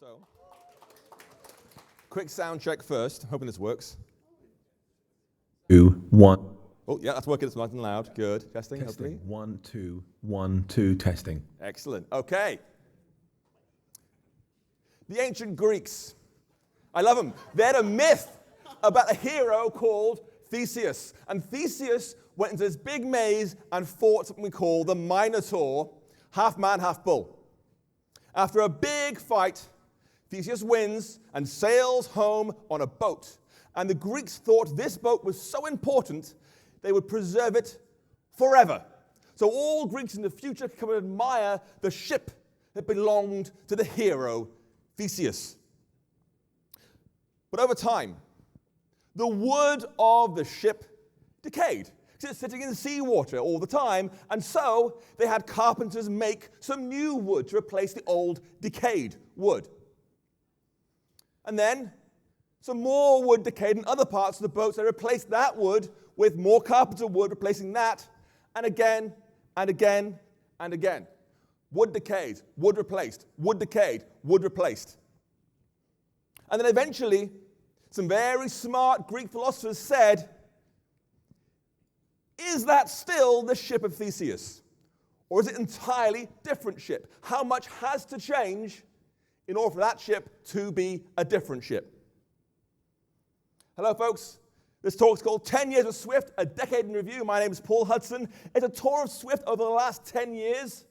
So, quick sound check first. Hoping this works. 2, 1. Oh, yeah, that's working. It's nice and loud. Good. Testing, hopefully. 1, 2, 1, 2, testing. Excellent. Okay. The ancient Greeks. I love them. They had a myth about a hero called Theseus. And Theseus went into this big maze and fought something we call the Minotaur, half man, half bull. After a big fight, Theseus wins and sails home on a boat. And the Greeks thought this boat was so important, they would preserve it forever. So all Greeks in the future could come and admire the ship that belonged to the hero Theseus. But over time, the wood of the ship decayed. It's sitting in seawater all the time, and so they had carpenters make some new wood to replace the old decayed wood. And then some more wood decayed in other parts of the boat, so they replaced that wood with more carpenter wood, replacing that, and again, and again, and again. Wood decayed, wood replaced, wood decayed, wood replaced. And then eventually, some very smart Greek philosophers said, is that still the ship of Theseus? Or is it an entirely different ship? How much has to change in order for that ship to be a different ship? Hello, folks. This talk's called 10 Years of Swift, a Decade in Review. My name is Paul Hudson. It's a tour of Swift over the last 10 years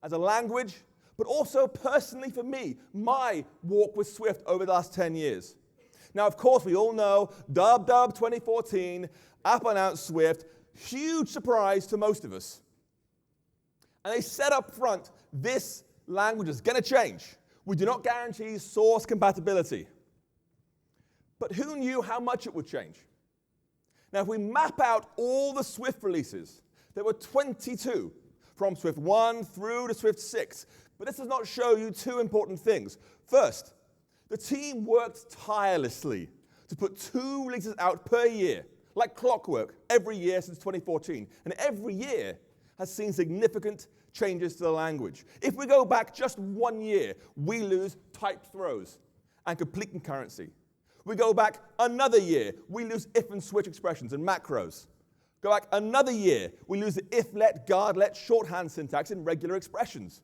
as a language, but also personally for me, my walk with Swift over the last 10 years. Now, of course, we all know, Dub 2014, Apple announced Swift, huge surprise to most of us. And they said up front, this language is going to change. We do not guarantee source compatibility. But who knew how much it would change? Now, if we map out all the Swift releases, there were 22, from Swift 1 through to Swift 6. But this does not show you two important things. First, the team worked tirelessly to put 2 releases out per year, like clockwork, every year since 2014. And every year has seen significant changes to the language. If we go back just 1 year, we lose type throws and complete concurrency. We go back another year, we lose if and switch expressions and macros. Go back another year, we lose the if-let, guard-let shorthand syntax in regular expressions.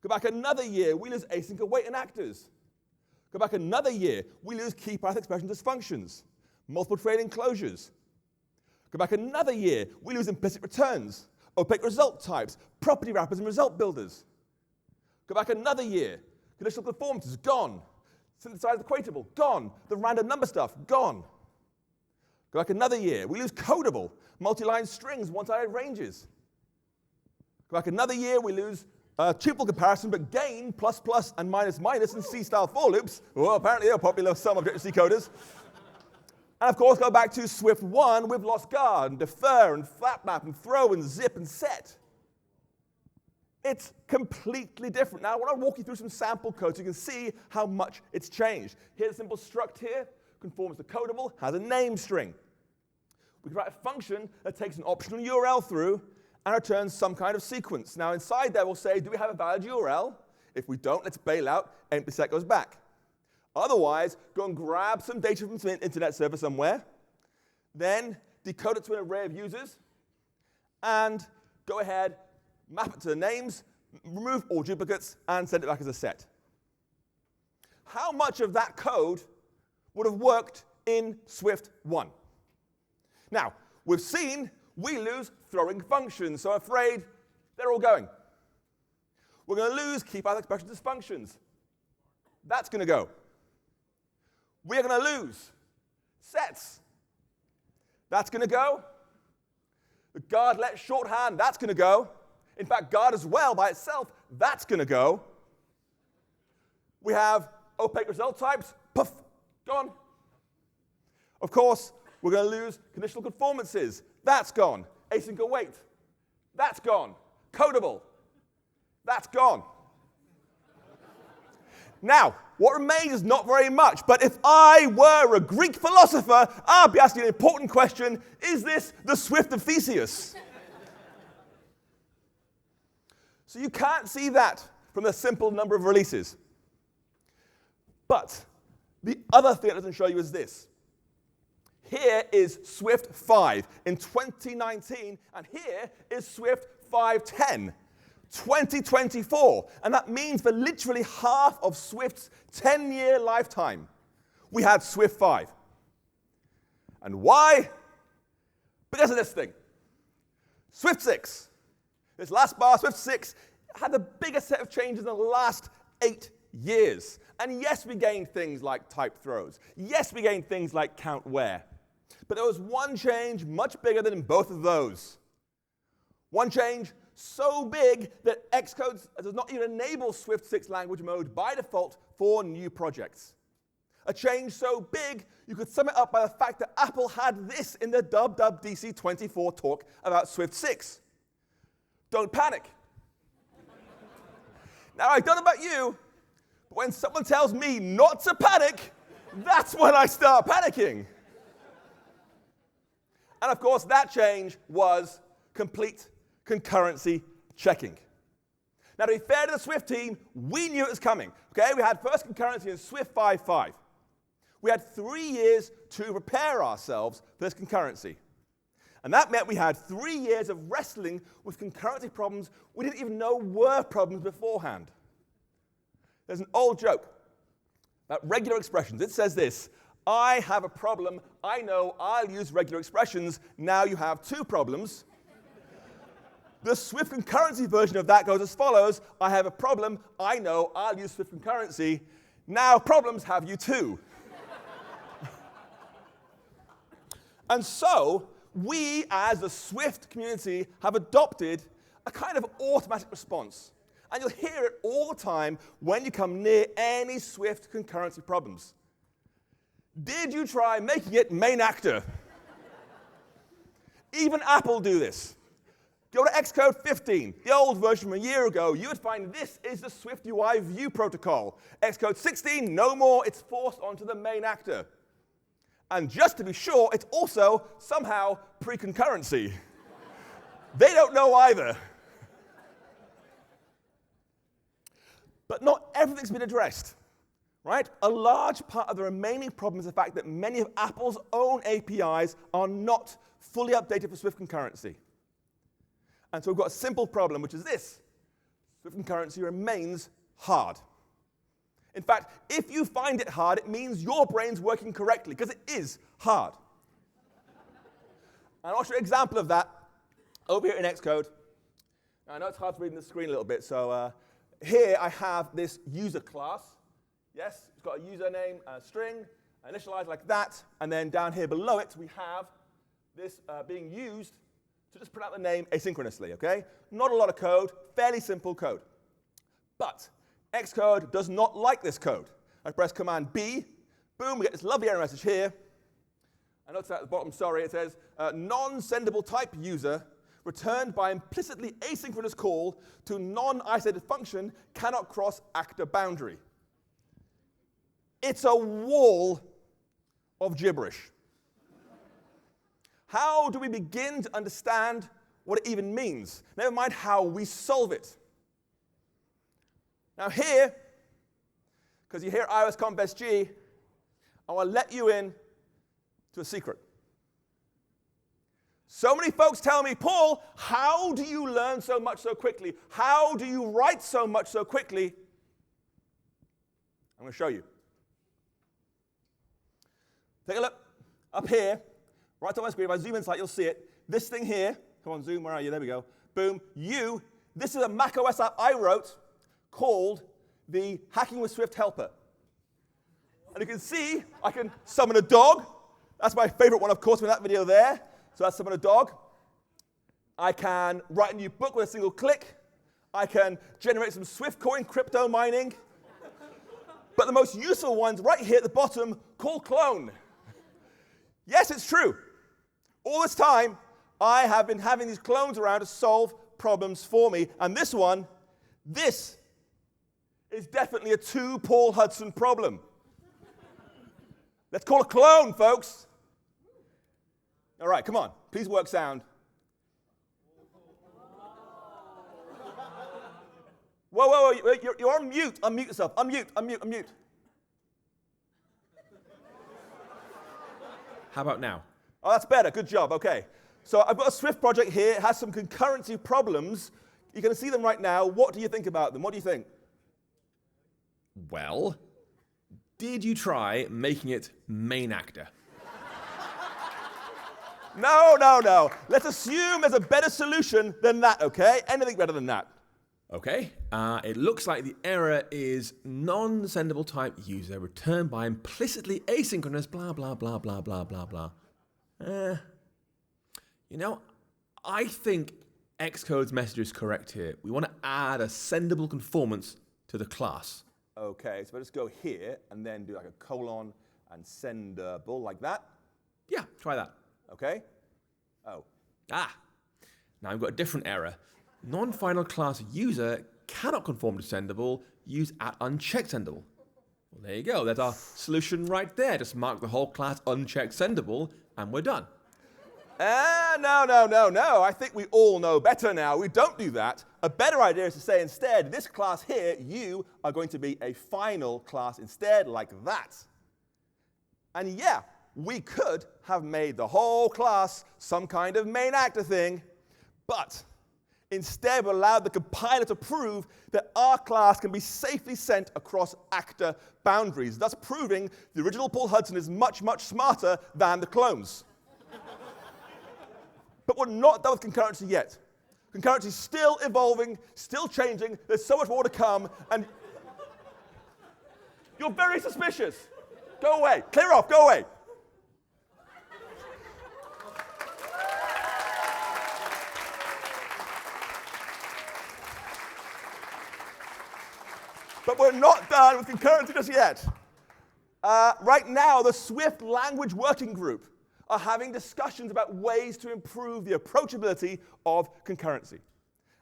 Go back another year, we lose async await and actors. Go back another year, we lose key path expression dysfunctions, multiple trading closures. Go back another year, we lose implicit returns, opaque result types, property wrappers and result builders. Go back another year, conditional conformances, gone. Synthesized equatable, gone. The random number stuff, gone. Go back another year, we lose codable, multi-line strings, one-sided ranges. Go back another year, we lose tuple comparison, but gain, plus, plus, and minus, minus, and C-style for loops. Well, apparently they're popular with some Objective-C coders. And of course, go back to Swift 1 with lost guard, and defer, and flat map, and throw, and zip, and set. It's completely different. Now, I want to walk you through some sample code so you can see how much it's changed. Here's a simple struct here, conforms to codable, has a name string. We can write a function that takes an optional URL through and returns some kind of sequence. Now, inside there, we'll say, do we have a valid URL? If we don't, let's bail out, empty set goes back. Otherwise, go and grab some data from some internet server somewhere, then decode it to an array of users, and go ahead, map it to the names, remove all duplicates, and send it back as a set. How much of that code would have worked in Swift 1? Now, we've seen we lose throwing functions, so I'm afraid they're all going. We're going to lose key path expression dysfunctions. That's going to go. We're going to lose sets. That's going to go. The guard-let shorthand, that's going to go. In fact, guard as well by itself, that's going to go. We have opaque result types, poof, gone. Of course, we're going to lose conditional conformances. That's gone. Async await. That's gone. Codable. That's gone. Now, what remains is not very much, but if I were a Greek philosopher, I'd be asking an important question, is this the Swift of Theseus? So you can't see that from the simple number of releases. But the other thing it doesn't show you is this. Here is Swift 5 in 2019, and here is Swift 5.10, 2024. And that means for literally half of Swift's 10-year lifetime, we had Swift 5. And why? Because of this thing. Swift 6. This last bar, Swift 6, had the biggest set of changes in the last 8 years. And yes, we gained things like type throws. Yes, we gained things like count where. But there was one change much bigger than both of those. One change so big that Xcode does not even enable Swift 6 language mode by default for new projects. A change so big, you could sum it up by the fact that Apple had this in the WWDC 24 talk about Swift 6. Don't panic. Now, I don't know about you, but when someone tells me not to panic, that's when I start panicking. And of course, that change was complete concurrency checking. Now, to be fair to the Swift team, we knew it was coming. Okay, we had first concurrency in Swift 5.5. We had 3 years to prepare ourselves for this concurrency. And that meant we had 3 years of wrestling with concurrency problems we didn't even know were problems beforehand. There's an old joke about regular expressions. It says this: I have a problem. I know I'll use regular expressions. Now you have 2 problems. The Swift concurrency version of that goes as follows: I have a problem. I know I'll use Swift concurrency. Now problems have you 2. And so, we as the Swift community have adopted a kind of automatic response. And you'll hear it all the time when you come near any Swift concurrency problems. Did you try making it main actor? Even Apple do this. Go to Xcode 15, the old version from a year ago, you would find this is the Swift UI view protocol. Xcode 16, no more, it's forced onto the main actor. And just to be sure, it's also somehow pre-concurrency. They don't know either. But not everything's been addressed, right? A large part of the remaining problem is the fact that many of Apple's own APIs are not fully updated for Swift concurrency. And so we've got a simple problem, which is this: Swift concurrency remains hard. In fact, if you find it hard, it means your brain's working correctly, because it is hard. And I'll show you an example of that over here in Xcode. Now, I know it's hard to read in the screen a little bit, so here I have this user class. Yes, it's got a username, a string, initialized like that, and then down here below it, we have this being used to just print out the name asynchronously, okay? Not a lot of code, fairly simple code. But Xcode does not like this code. I press Command B, boom, we get this lovely error message here. I notice at the bottom, sorry, it says, non-sendable type user returned by implicitly asynchronous call to non-isolated function cannot cross actor boundary. It's a wall of gibberish. How do we begin to understand what it even means? Never mind how we solve it. Now here, because you hear iOS Conf SG, I want to let you in to a secret. So many folks tell me, Paul, how do you learn so much so quickly? How do you write so much so quickly? I'm going to show you. Take a look up here, right on my screen. If I zoom in slightly, you'll see it. This thing here, come on, zoom, where are you? There we go. Boom, this is a macOS app I wrote called the Hacking with Swift helper. And you can see I can summon a dog. That's my favorite one, of course, from that video there. So that's summon a dog. I can write a new book with a single click. I can generate some Swift coin crypto mining. But the most useful one's right here at the bottom, called clone. Yes, it's true. All this time, I have been having these clones around to solve problems for me. And this one, this is definitely a 2 Paul Hudson problem. Let's call a clone, folks. All right, come on. Please work sound. Whoa, you're on mute. Unmute yourself. Unmute. How about now? Oh, that's better. Good job. Okay. So I've got a Swift project here. It has some concurrency problems. You can see them right now. What do you think about them? What do you think? Well, did you try making it main actor? No, no, no. Let's assume there's a better solution than that, okay? Anything better than that. Okay, it looks like the error is non-sendable type user returned by implicitly asynchronous blah, blah, blah, blah, blah, blah, blah. You know, I think Xcode's message is correct here. We want to add a sendable conformance to the class. Okay, so let's go here and then do like a colon and sendable like that. Yeah, try that. Okay? Oh. Now I've got a different error. Non-final class user cannot conform to sendable, use @unchecked sendable. Well, there you go. That's our solution right there. Just mark the whole class unchecked sendable, and we're done. No, no, no, no. I think we all know better now. We don't do that. A better idea is to say instead, this class here, you are going to be a final class instead, like that. And yeah, we could have made the whole class some kind of main actor thing, but instead, we allowed the compiler to prove that our class can be safely sent across actor boundaries, thus proving the original Paul Hudson is much, much smarter than the clones. But we're not done with concurrency yet. Concurrency is still evolving, still changing. There's so much more to come, and you're very suspicious. Go away. Clear off. Go away. But we're not done with concurrency just yet. Right now, the Swift Language Working Group are having discussions about ways to improve the approachability of concurrency.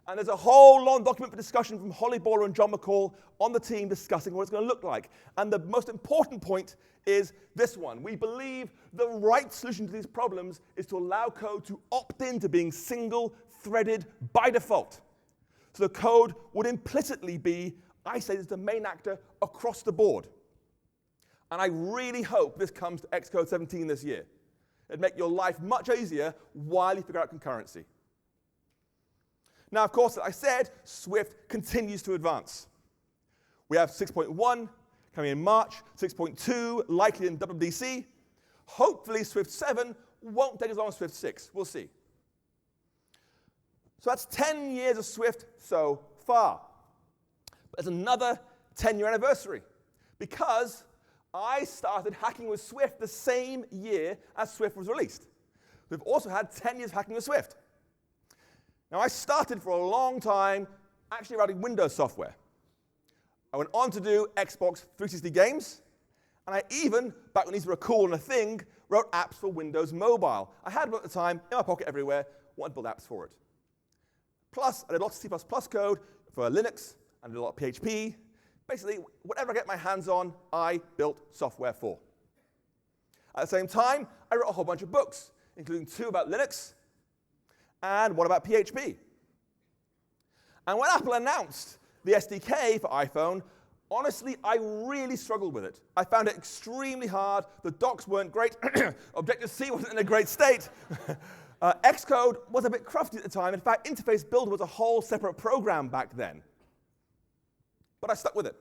And there's a whole long document for discussion from Holly Baller and John McCall on the team discussing what it's going to look like. And the most important point is this one. We believe the right solution to these problems is to allow code to opt into being single-threaded by default. So the code would implicitly be isolated as the main actor across the board. And I really hope this comes to Xcode 17 this year. It'd make your life much easier while you figure out concurrency. Now, of course, as I said, Swift continues to advance. We have 6.1 coming in March, 6.2 likely in WWDC. Hopefully, Swift 7 won't take as long as Swift 6. We'll see. So that's 10 years of Swift so far. But there's another 10-year anniversary because I started hacking with Swift the same year as Swift was released. We've also had 10 years of hacking with Swift. Now, I started for a long time actually writing Windows software. I went on to do Xbox 360 games, and I even, back when these were cool and a thing, wrote apps for Windows Mobile. I had one at the time in my pocket everywhere, wanted to build apps for it. Plus, I did lots of C++ code for Linux, and I did a lot of PHP. Basically, whatever I get my hands on, I built software for. At the same time, I wrote a whole bunch of books, including 2 about Linux and 1 about PHP. And when Apple announced the SDK for iPhone, honestly, I really struggled with it. I found it extremely hard. The docs weren't great. Objective-C wasn't in a great state. Xcode was a bit crufty at the time. In fact, Interface Builder was a whole separate program back then. But I stuck with it.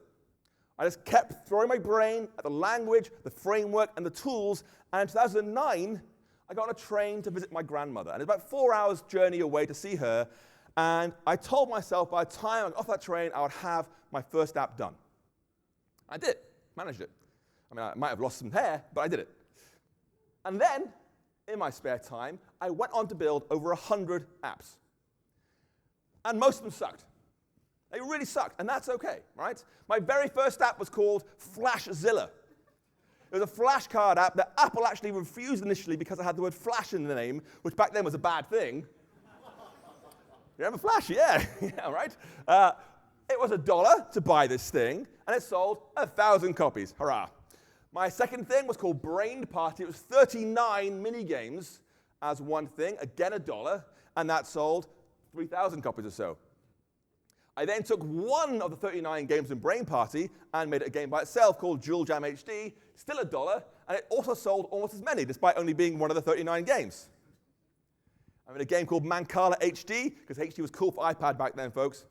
I just kept throwing my brain at the language, the framework, and the tools. And in 2009, I got on a train to visit my grandmother. And it's about 4 hours' journey away to see her. And I told myself by the time I got off that train, I would have my first app done. I did. Managed it. I mean, I might have lost some hair, but I did it. And then, in my spare time, I went on to build over 100 apps. And most of them sucked. They really sucked, and that's okay, right? My very first app was called Flashzilla. It was a flashcard app that Apple actually refused initially because I had the word flash in the name, which back then was a bad thing. You remember Flash? Yeah, yeah, right? It was $1 to buy this thing, and it sold 1,000 copies. Hurrah. My second thing was called Brained Party. It was 39 mini-games as one thing, again $1, and that sold 3,000 copies or so. I then took one of the 39 games in Brain Party and made it a game by itself called Jewel Jam HD, still $1, and it also sold almost as many, despite only being one of the 39 games. I made a game called Mancala HD, because HD was cool for iPad back then, folks.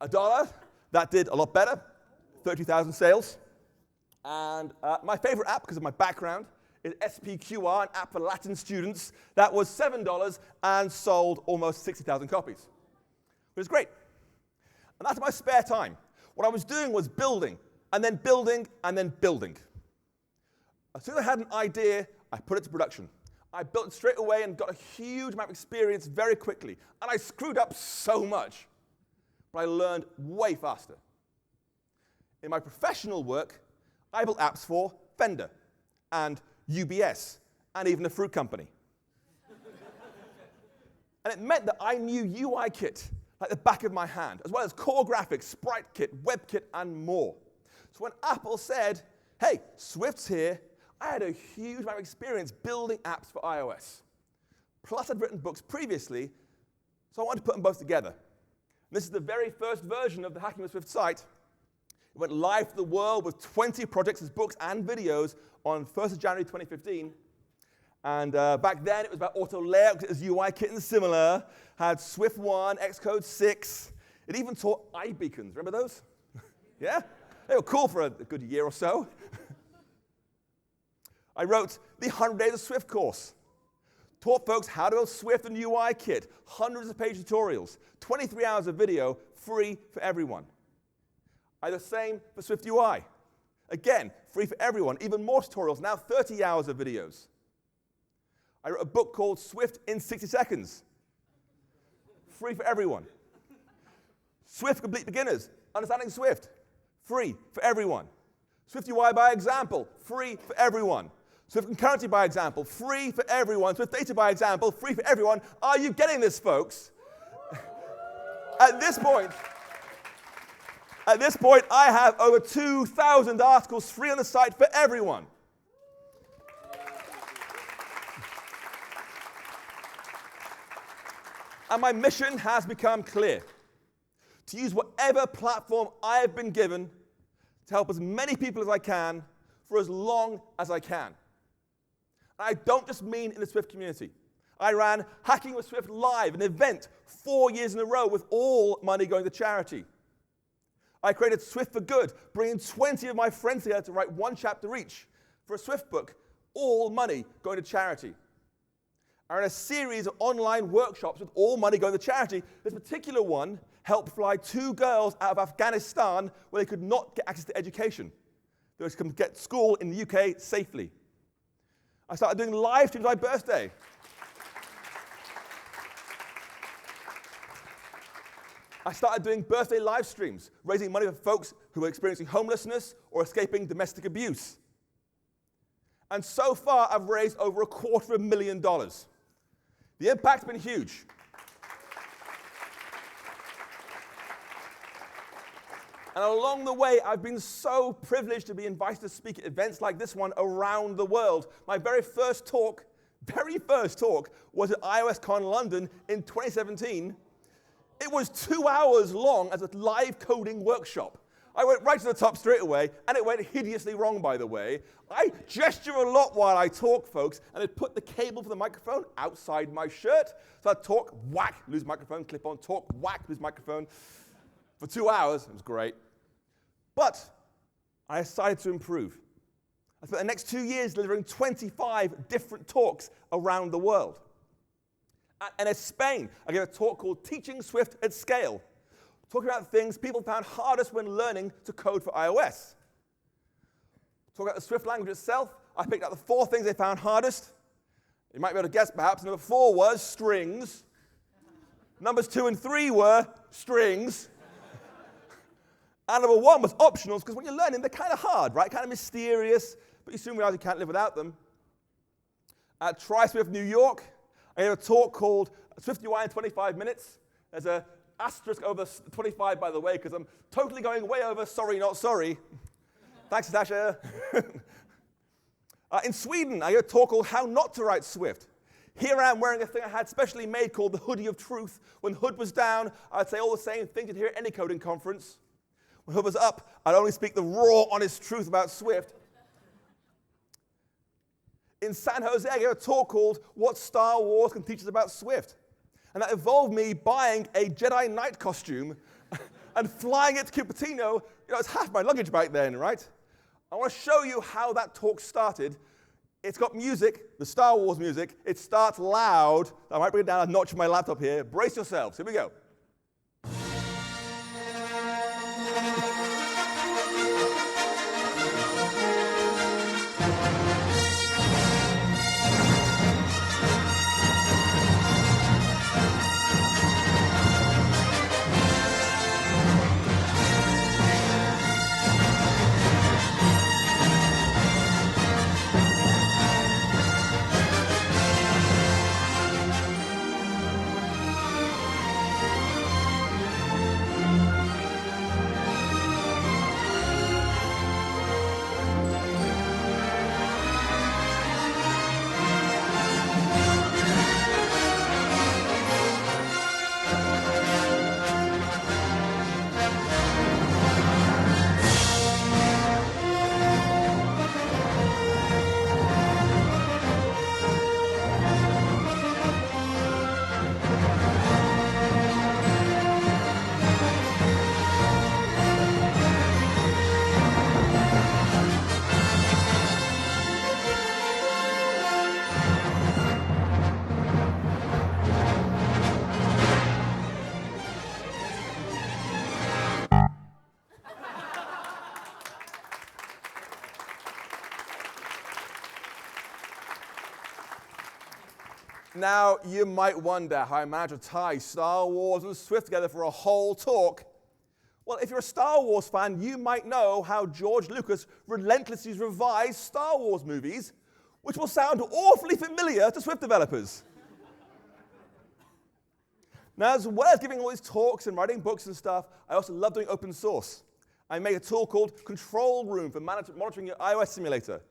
$1, that did a lot better, 30,000 sales. And my favorite app, because of my background, is SPQR, an app for Latin students. That was $7 and sold almost 60,000 copies. It was great. And that's my spare time. What I was doing was building, and then building, and then building. As soon as I had an idea, I put it to production. I built it straight away and got a huge amount of experience very quickly. And I screwed up so much, but I learned way faster. In my professional work, I built apps for Fender and UBS and even a fruit company. And it meant that I knew UIKit like the back of my hand, as well as core graphics, SpriteKit, WebKit, and more. So when Apple said, hey, Swift's here, I had a huge amount of experience building apps for iOS. Plus, I'd written books previously, so I wanted to put them both together. And this is the very first version of the Hacking with Swift site. It went live to the world with 20 projects as books and videos on 1st of January 2015. And back then, it was about auto layout, because it was UIKit and similar. Had Swift 1, Xcode 6. It even taught iBeacons. Remember those? Yeah? They were cool for a good year or so. I wrote the 100 Days of Swift course. Taught folks how to build Swift and UIKit. Hundreds of page tutorials. 23 hours of video, free for everyone. I did the same for Swift UI. Again, free for everyone. Even more tutorials, now 30 hours of videos. I wrote a book called Swift in 60 Seconds. Free for everyone. Swift for Complete Beginners. Understanding Swift. Free for everyone. Swift UI by example. Free for everyone. Swift concurrency by example. Free for everyone. Swift data by example. Free for everyone. Are you getting this, folks? At this point, I have over 2,000 articles free on the site for everyone. And my mission has become clear: to use whatever platform I have been given to help as many people as I can for as long as I can. And I don't just mean in the Swift community. I ran Hacking with Swift Live, an event 4 years in a row with all money going to charity. I created Swift for Good, bringing 20 of my friends together to write one chapter each for a Swift book, all money going to charity. I ran a series of online workshops with all money going to charity. This particular one helped fly 2 girls out of Afghanistan where they could not get access to education. They were to come get school in the UK safely. I started doing live streams on my birthday. I started doing birthday live streams, raising money for folks who were experiencing homelessness or escaping domestic abuse. And so far, I've raised over $250,000. The impact's been huge. And along the way, I've been so privileged to be invited to speak at events like this one around the world. My very first talk was at iOSCon London in 2017. It was 2 hours long as a live coding workshop. I went right to the top straight away, and it went hideously wrong, by the way. I gesture a lot while I talk, folks, and I'd put the cable for the microphone outside my shirt. So I'd talk, whack, lose microphone, clip on, talk, whack, lose microphone. For 2 hours, it was great. But I decided to improve. I spent the next 2 years delivering 25 different talks around the world. And in Spain, I gave a talk called Teaching Swift at Scale, talking about things people found hardest when learning to code for iOS. Talking about the Swift language itself, I picked out the 4 things they found hardest. You might be able to guess, perhaps. Number 4 was strings. Numbers 2 and 3 were strings. And number 1 was optionals, because when you're learning, they're kind of hard, right? Kind of mysterious, but you soon realize you can't live without them. At Tri-Swift New York, I gave a talk called Swift UI in 25 minutes. There's an asterisk over 25, by the way, because I'm totally going way over. Sorry, not sorry. Thanks, Natasha. In Sweden, I gave a talk called How Not to Write Swift. Here I am wearing a thing I had specially made called the Hoodie of Truth. When the hood was down, I'd say all the same things you'd hear at any coding conference. When the hood was up, I'd only speak the raw, honest truth about Swift. in San Jose, I gave a talk called What Star Wars Can Teach Us About Swift. And that involved me buying a Jedi Knight costume and flying it to Cupertino. It's half my luggage back then, right? I want to show you how that talk started. It's got music, the Star Wars music. It starts loud. I might bring it down a notch on my laptop here. Brace yourselves. Here we go. Now, you might wonder how I managed to tie Star Wars and Swift together for a whole talk. Well, if you're a Star Wars fan, you might know how George Lucas relentlessly revised Star Wars movies, which will sound awfully familiar to Swift developers. Now, as well as giving all these talks and writing books and stuff, I also love doing open source. I made a tool called Control Room for monitoring your iOS simulator,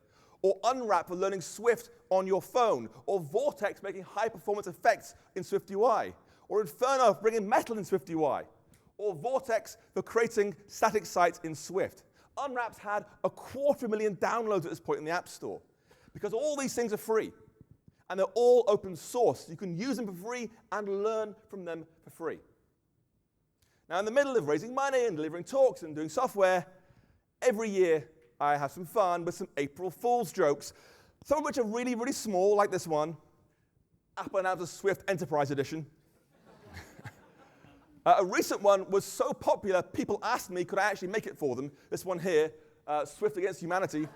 or Unwrap for learning Swift on your phone, or Vortex making high-performance effects in SwiftUI, or Inferno for bringing metal in SwiftUI, or Vortex for creating static sites in Swift. Unwrap's had 250,000 downloads at this point in the App Store, because all these things are free, and they're all open source. You can use them for free and learn from them for free. Now, in the middle of raising money and delivering talks and doing software, every year I have some fun with some April Fool's jokes, some of which are really, really small, like this one. Apple announced a Swift Enterprise Edition. A recent one was so popular, people asked me, could I actually make it for them? This one here, Swift Against Humanity.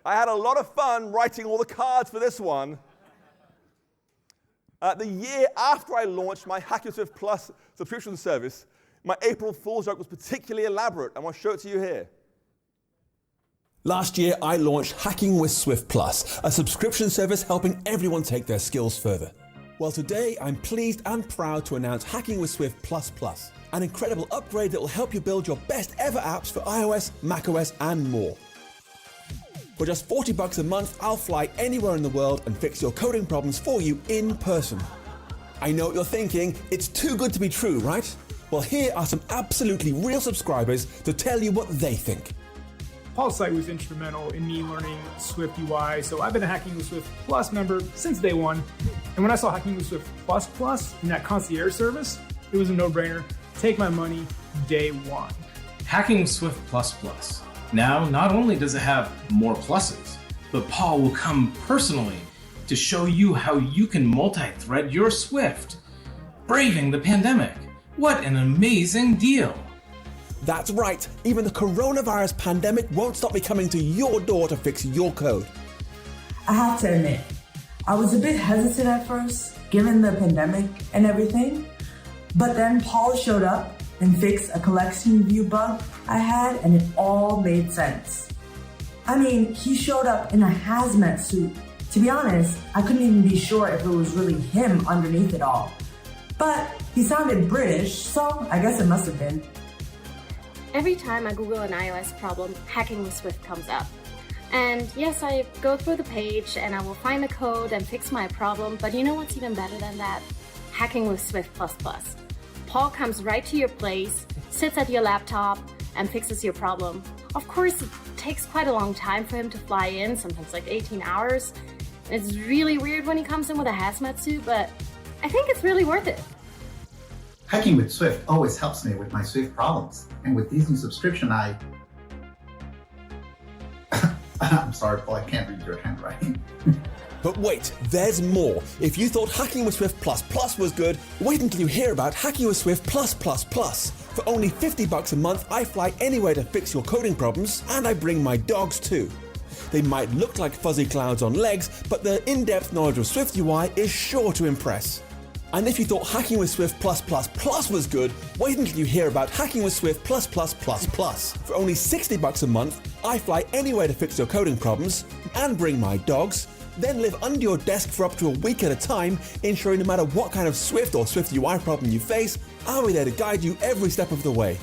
I had a lot of fun writing all the cards for this one. The year after I launched my Hacking Swift Plus subscription service, my April Fool's joke was particularly elaborate. I want to show it to you here. Last year, I launched Hacking with Swift Plus, a subscription service helping everyone take their skills further. Well, today, I'm pleased and proud to announce Hacking with Swift Plus Plus, an incredible upgrade that will help you build your best ever apps for iOS, macOS, and more. For just $40 a month, I'll fly anywhere in the world and fix your coding problems for you in person. I know what you're thinking, it's too good to be true, right? Well, here are some absolutely real subscribers to tell you what they think. Paul's site was instrumental in me learning Swift UI, so I've been a Hacking with Swift Plus member since day one. And when I saw Hacking with Swift Plus in that concierge service, it was a no-brainer. Take my money day one. Hacking with Swift Plus. Now, not only does it have more pluses, but Paul will come personally to show you how you can multi-thread your Swift. Braving the pandemic. What an amazing deal. That's right, even the coronavirus pandemic won't stop me coming to your door to fix your code. I have to admit, I was a bit hesitant at first, given the pandemic and everything, but then Paul showed up and fixed a collection view bug I had, and it all made sense. I mean, he showed up in a hazmat suit. To be honest, I couldn't even be sure if it was really him underneath it all. But he sounded British, so I guess it must have been. Every time I Google an iOS problem, Hacking with Swift comes up. And yes, I go through the page and I will find the code and fix my problem, but you know what's even better than that? Hacking with Swift++. Paul comes right to your place, sits at your laptop, and fixes your problem. Of course, it takes quite a long time for him to fly in, sometimes like 18 hours. It's really weird when he comes in with a hazmat suit, but I think it's really worth it. Hacking with Swift always helps me with my Swift problems. And with this new subscription, I'm sorry, Paul, I can't read your handwriting. But wait, there's more. If you thought Hacking with Swift Plus Plus was good, wait until you hear about Hacking with Swift Plus Plus Plus. For only $50 a month, I fly anywhere to fix your coding problems, and I bring my dogs too. They might look like fuzzy clouds on legs, but their in-depth knowledge of Swift UI is sure to impress. And if you thought Hacking with Swift Plus Plus Plus was good, wait until you hear about Hacking with Swift Plus Plus Plus Plus. For only $60 a month, I fly anywhere to fix your coding problems, and bring my dogs, then live under your desk for up to a week at a time, ensuring no matter what kind of Swift or Swift UI problem you face, I'll be there to guide you every step of the way.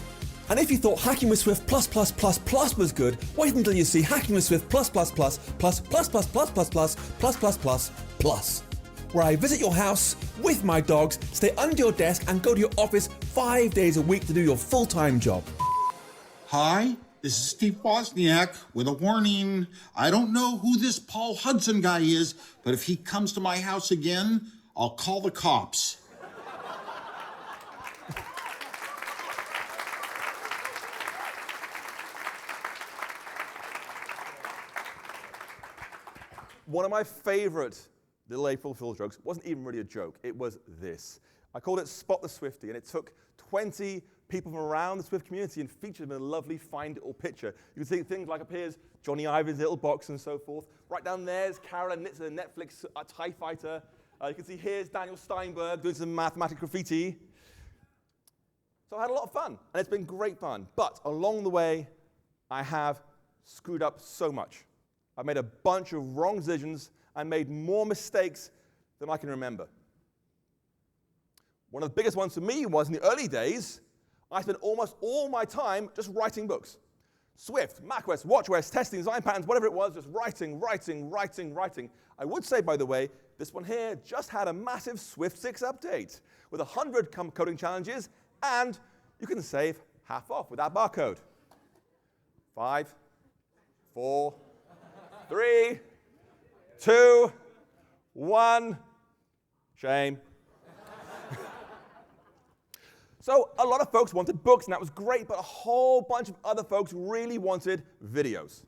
And if you thought Hacking with Swift Plus Plus Plus Plus was good, wait until you see Hacking with Swift Plus Plus Plus Plus Plus Plus Plus Plus Plus Plus Plus Plus Plus, where I visit your house with my dogs, stay under your desk, and go to your office 5 days a week to do your full-time job. Hi, this is Steve Wozniak with a warning. I don't know who this Paul Hudson guy is, but if he comes to my house again, I'll call the cops. One of my favorite little April Fool's jokes wasn't even really a joke. It was this. I called it Spot the Swiftie, and it took 20 people from around the Swift community and featured them in a lovely find little picture. You can see things like up here's Johnny Ive's little box and so forth. Right down there's Carolyn Nitzer, Netflix TIE Fighter. You can see here's Daniel Steinberg doing some mathematical graffiti. So I had a lot of fun, and it's been great fun. But along the way, I have screwed up so much. I've made a bunch of wrong decisions and made more mistakes than I can remember. One of the biggest ones for me was in the early days, I spent almost all my time just writing books. Swift, macOS, watchOS, testing, design patterns, whatever it was, just writing. I would say, by the way, this one here just had a massive Swift 6 update with 100 coding challenges, and you can save half off with that barcode. 5, 4, 3, 2, 1. Shame. So a lot of folks wanted books, and that was great, but a whole bunch of other folks really wanted videos.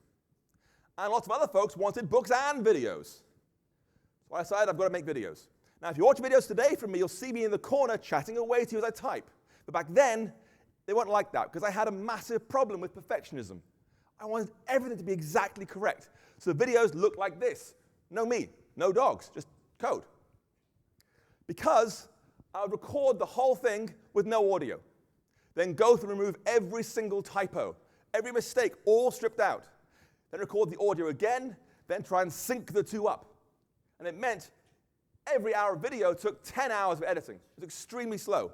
And lots of other folks wanted books and videos. So I decided I've got to make videos. Now, if you watch videos today from me, you'll see me in the corner chatting away to you as I type. But back then, they weren't like that, because I had a massive problem with perfectionism. I wanted everything to be exactly correct. So the videos looked like this. No me, no dogs, just code. Because I would record the whole thing with no audio, then go through and remove every single typo, every mistake, all stripped out, then record the audio again, then try and sync the two up. And it meant every hour of video took 10 hours of editing. It was extremely slow.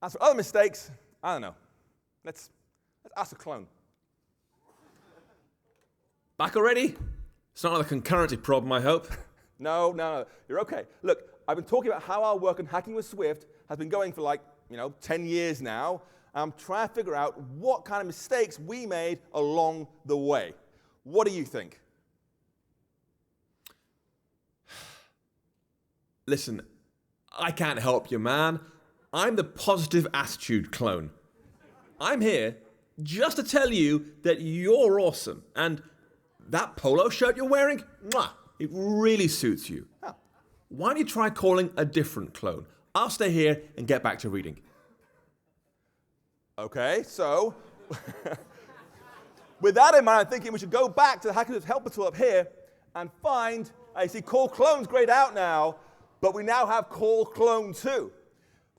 As for other mistakes, I don't know. Let's ask a clone. Back already? It's not a concurrency problem, I hope. No, you're okay. Look, I've been talking about how our work on Hacking with Swift has been going for 10 years now. I'm trying to figure out what kind of mistakes we made along the way. What do you think? Listen, I can't help you, man. I'm the positive attitude clone. I'm here just to tell you that you're awesome. And that polo shirt you're wearing, mwah, it really suits you. Oh. Why don't you try calling a different clone? I'll stay here and get back to reading. Okay, so with that in mind, I'm thinking we should go back to the Hacking with Helper tool up here and find, I see Call Clone's grayed out now, but we now have Call Clone 2.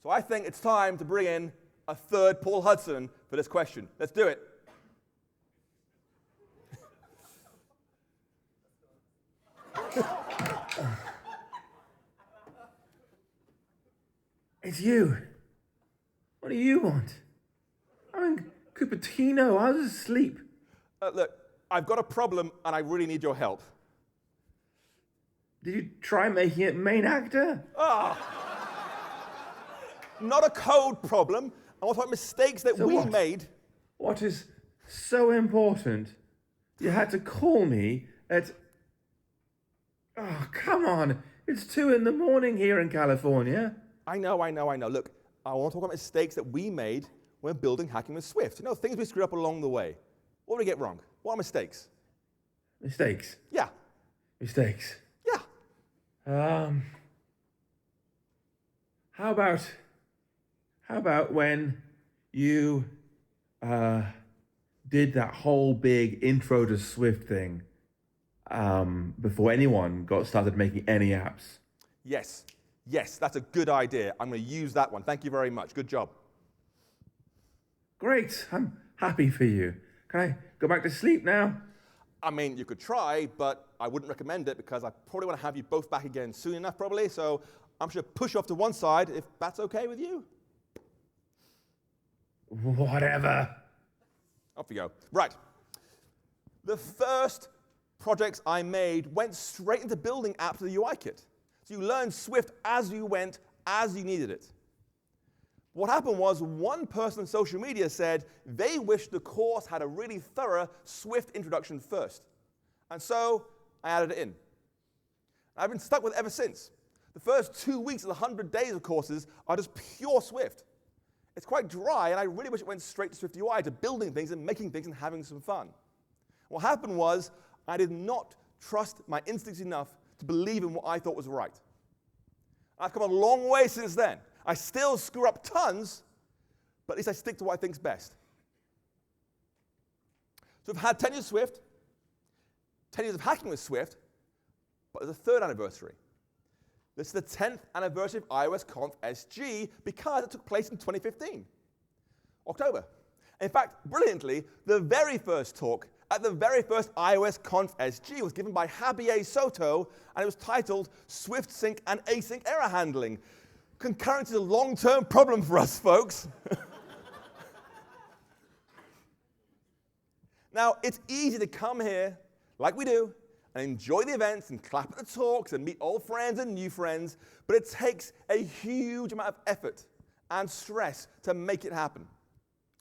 So I think it's time to bring in a third Paul Hudson for this question. Let's do it. It's you. What do you want? I'm in Cupertino. I was asleep. Look, I've got a problem, and I really need your help. Did you try making it main actor? Not a code problem. I want to talk about mistakes that So we what? made. What is so important? You had to call me at... Oh, come on. It's 2 a.m. here in California. I know. Look, I want to talk about mistakes that we made when building Hacking with Swift. You know, things we screwed up along the way. What did we get wrong? What are mistakes? Mistakes. Yeah. Mistakes. Yeah. How about when you did that whole big intro to Swift thing before anyone got started making any apps? Yes, that's a good idea. I'm going to use that one. Thank you very much. Good job. Great. I'm happy for you. Can I go back to sleep now? I mean, you could try, but I wouldn't recommend it because I probably want to have you both back again soon enough, probably. So I'm just going to push you off to one side if that's okay with you. Whatever. Off you go. Right. The first projects I made went straight into building apps with the UI kit. So you learned Swift as you went, as you needed it. What happened was one person on social media said they wished the course had a really thorough Swift introduction first. And so I added it in. I've been stuck with it ever since. The first 2 weeks of the 100 days of courses are just pure Swift. It's quite dry, and I really wish it went straight to Swift UI, to building things and making things and having some fun. What happened was I did not trust my instincts enough to believe in what I thought was right. I've come a long way since then. I still screw up tons, but at least I stick to what I think's best. So we've had 10 years of Swift, 10 years of hacking with Swift, but there's a third anniversary. This is the 10th anniversary of iOS Conf SG because it took place in 2015, October. In fact, brilliantly, the very first talk at the very first iOS Conf SG was given by Javier Soto, and it was titled Swift Sync and Async Error Handling. Concurrency is a long-term problem for us, folks. Now, it's easy to come here, like we do, and enjoy the events and clap at the talks and meet old friends and new friends, but it takes a huge amount of effort and stress to make it happen.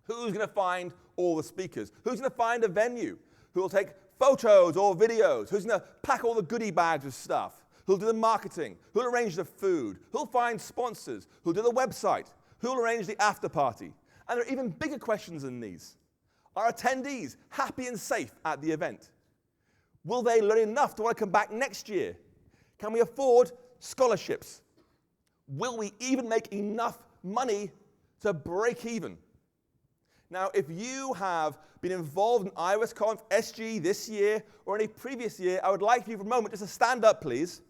Who's going to find all the speakers? Who's going to find a venue? Who will take photos or videos? Who's going to pack all the goodie bags with stuff? Who'll do the marketing? Who'll arrange the food? Who'll find sponsors? Who'll do the website? Who'll arrange the after party? And there are even bigger questions than these. Are attendees happy and safe at the event? Will they learn enough to want to come back next year? Can we afford scholarships? Will we even make enough money to break even? Now, if you have been involved in iOS Conf SG this year or any previous year, I would like you for a moment just to stand up, please.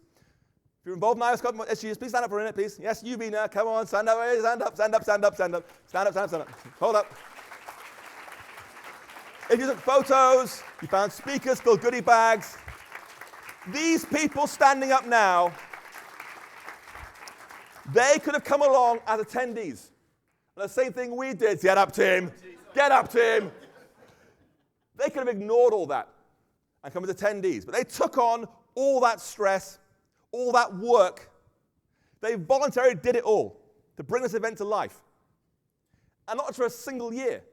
If you're involved in iOS Conf SG, please stand up for a minute, please. Yes, you, Vina, come on, stand up, stand up, stand up, stand up, stand up, stand up, stand up, stand up. Hold up. If you took photos, you found speakers, filled goodie bags, these people standing up now, they could have come along as attendees. And the same thing we did. Get up, Tim. Get up, Tim. They could have ignored all that and come as attendees. But they took on all that stress, all that work. They voluntarily did it all to bring this event to life. And not just for a single year.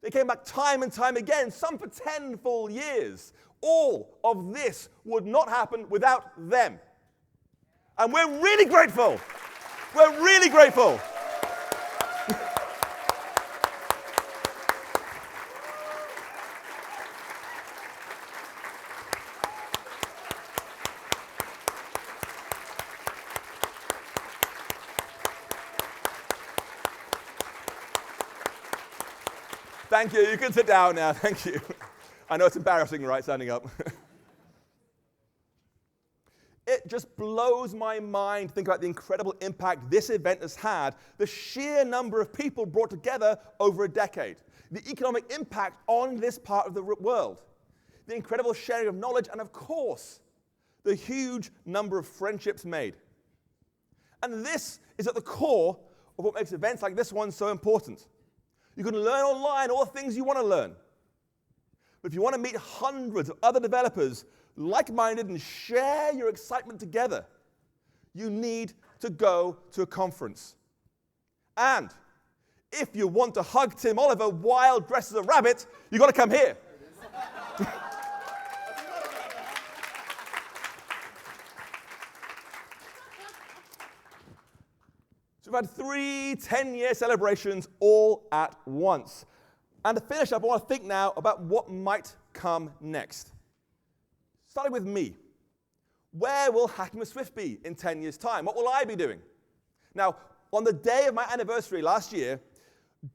They came back time and time again, some for 10 full years. All of this would not happen without them. And we're really grateful. We're really grateful. Thank you. You can sit down now. Thank you. I know it's embarrassing, right, standing up. It just blows my mind to think about the incredible impact this event has had, the sheer number of people brought together over a decade, the economic impact on this part of the world, the incredible sharing of knowledge, and of course, the huge number of friendships made. And this is at the core of what makes events like this one so important. You can learn online all the things you want to learn. But if you want to meet hundreds of other developers, like-minded, and share your excitement together, you need to go to a conference. And if you want to hug Tim Oliver while dressed as a rabbit, you've got to come here. So we've had 3 10-year celebrations all at once. And to finish up, I want to think now about what might come next. Starting with me. Where will Hacking with Swift be in 10 years' time? What will I be doing? Now, on the day of my anniversary last year,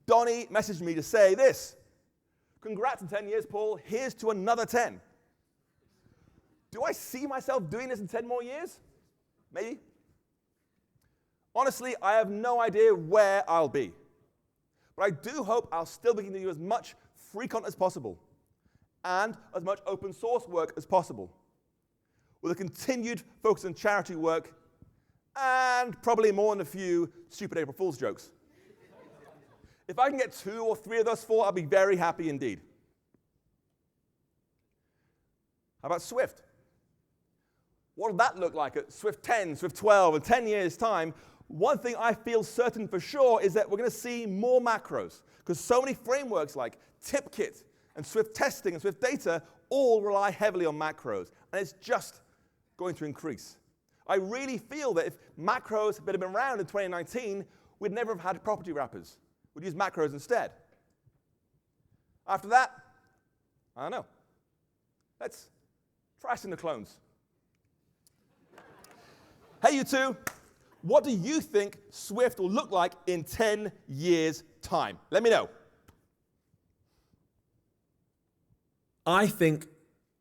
Donnie messaged me to say this. Congrats on 10 years, Paul. Here's to another 10. Do I see myself doing this in 10 more years? Maybe. Honestly, I have no idea where I'll be. But I do hope I'll still be giving you as much free content as possible and as much open source work as possible, with a continued focus on charity work and probably more than a few stupid April Fool's jokes. If I can get 2 or 3 of those 4, I'll be very happy indeed. How about Swift? What will that look like at Swift 10, Swift 12, in 10 years' time? One thing I feel certain for sure is that we're going to see more macros, because so many frameworks like TipKit and Swift testing and Swift data all rely heavily on macros, and it's just going to increase. I really feel that if macros had been around in 2019, we'd never have had property wrappers. We'd use macros instead. After that, I don't know. Let's try some of the clones. Hey, you two. What do you think Swift will look like in 10 years' time? Let me know. I think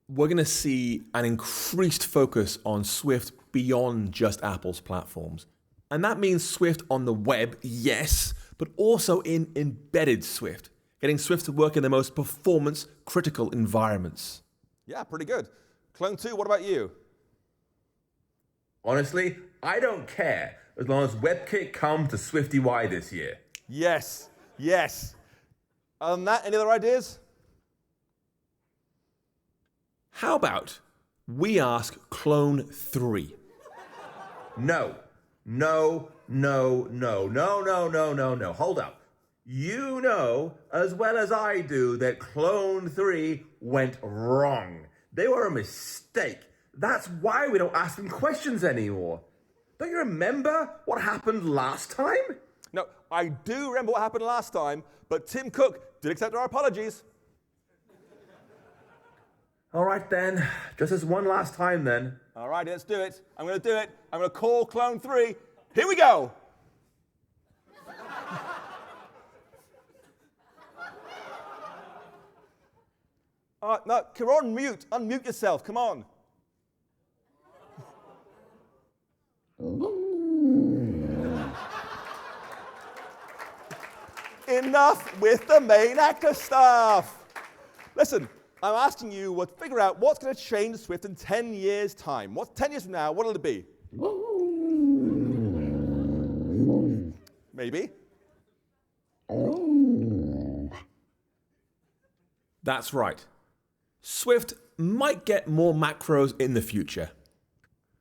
we're going to see an increased focus on Swift beyond just Apple's platforms. And that means Swift on the web, yes, but also in embedded Swift, getting Swift to work in the most performance-critical environments. Yeah, pretty good. Clone 2, what about you? Honestly, I don't care as long as WebKit comes to SwiftUI this year. Yes, yes. Other than that, any other ideas? How about we ask Clone 3? No. Hold up. You know as well as I do that Clone 3 went wrong. They were a mistake. That's why we don't ask them questions anymore. Don't you remember what happened last time? No, I do remember what happened last time, but Tim Cook did accept our apologies. All right then, just as one last time then. All right, let's do it. I'm going to do it. I'm going to call Clone 3. Here we go. No, you're on mute. Unmute yourself. Come on. Enough with the main actor stuff. Listen, I'm asking you to figure out what's going to change Swift in 10 years' time. What's 10 years from now? What'll it be? Maybe. That's right. Swift might get more macros in the future.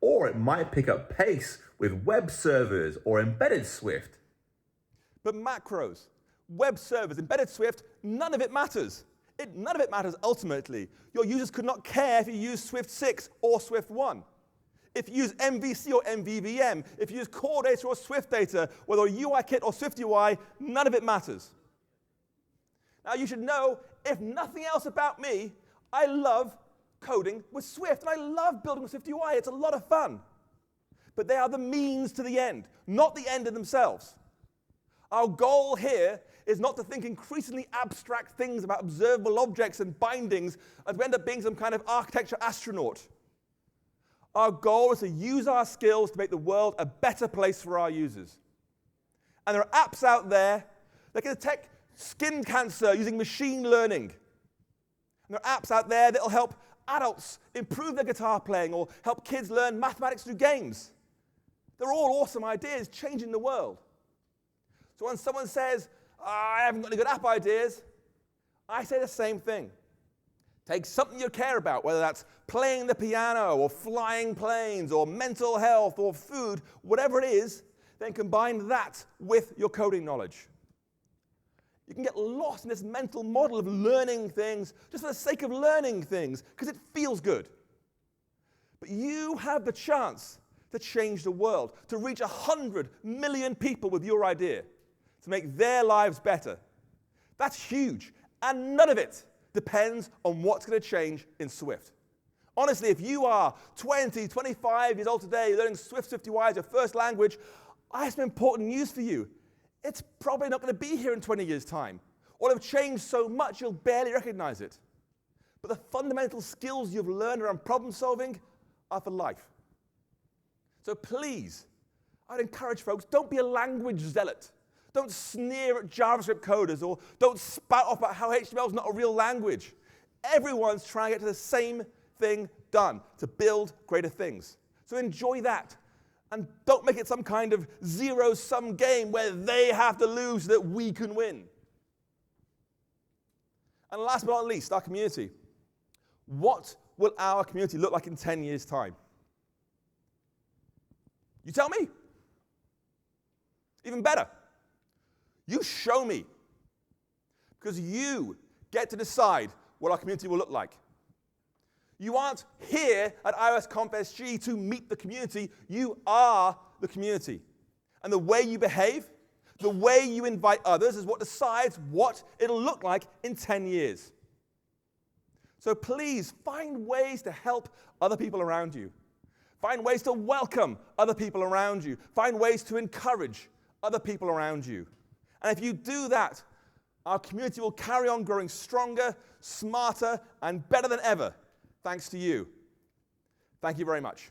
Or it might pick up pace with web servers or embedded Swift. But macros, web servers, embedded Swift, none of it matters. None of it matters ultimately. Your users could not care if you use Swift 6 or Swift 1. If you use MVC or MVVM, if you use core data or Swift data, whether UIKit or SwiftUI, none of it matters. Now you should know, if nothing else about me, I love coding with Swift, and I love building with SwiftUI. It's a lot of fun. But they are the means to the end, not the end in themselves. Our goal here is not to think increasingly abstract things about observable objects and bindings as we end up being some kind of architecture astronaut. Our goal is to use our skills to make the world a better place for our users. And there are apps out there that can detect skin cancer using machine learning. And there are apps out there that will help adults improve their guitar playing or help kids learn mathematics through games. They're all awesome ideas changing the world. So when someone says, I haven't got any good app ideas, I say the same thing. Take something you care about, whether that's playing the piano or flying planes or mental health or food, whatever it is, then combine that with your coding knowledge. You can get lost in this mental model of learning things just for the sake of learning things, because it feels good. But you have the chance to change the world, to reach 100 million people with your idea, to make their lives better. That's huge, and none of it depends on what's going to change in Swift. Honestly, if you are 20, 25 years old today, learning Swift SwiftUI as your first language, I have some important news for you. It's probably not going to be here in 20 years' time. Or it'll have changed so much you'll barely recognize it. But the fundamental skills you've learned around problem solving are for life. So please, I'd encourage folks, don't be a language zealot. Don't sneer at JavaScript coders, or don't spout off about how HTML is not a real language. Everyone's trying to get to the same thing done, to build greater things. So enjoy that. And don't make it some kind of zero-sum game where they have to lose so that we can win. And last but not least, our community. What will our community look like in 10 years' time? You tell me. Even better, you show me. Because you get to decide what our community will look like. You aren't here at iOS Conf SG to meet the community. You are the community. And the way you behave, the way you invite others is what decides what it'll look like in 10 years. So please find ways to help other people around you. Find ways to welcome other people around you. Find ways to encourage other people around you. And if you do that, our community will carry on growing stronger, smarter, and better than ever. Thanks to you. Thank you very much.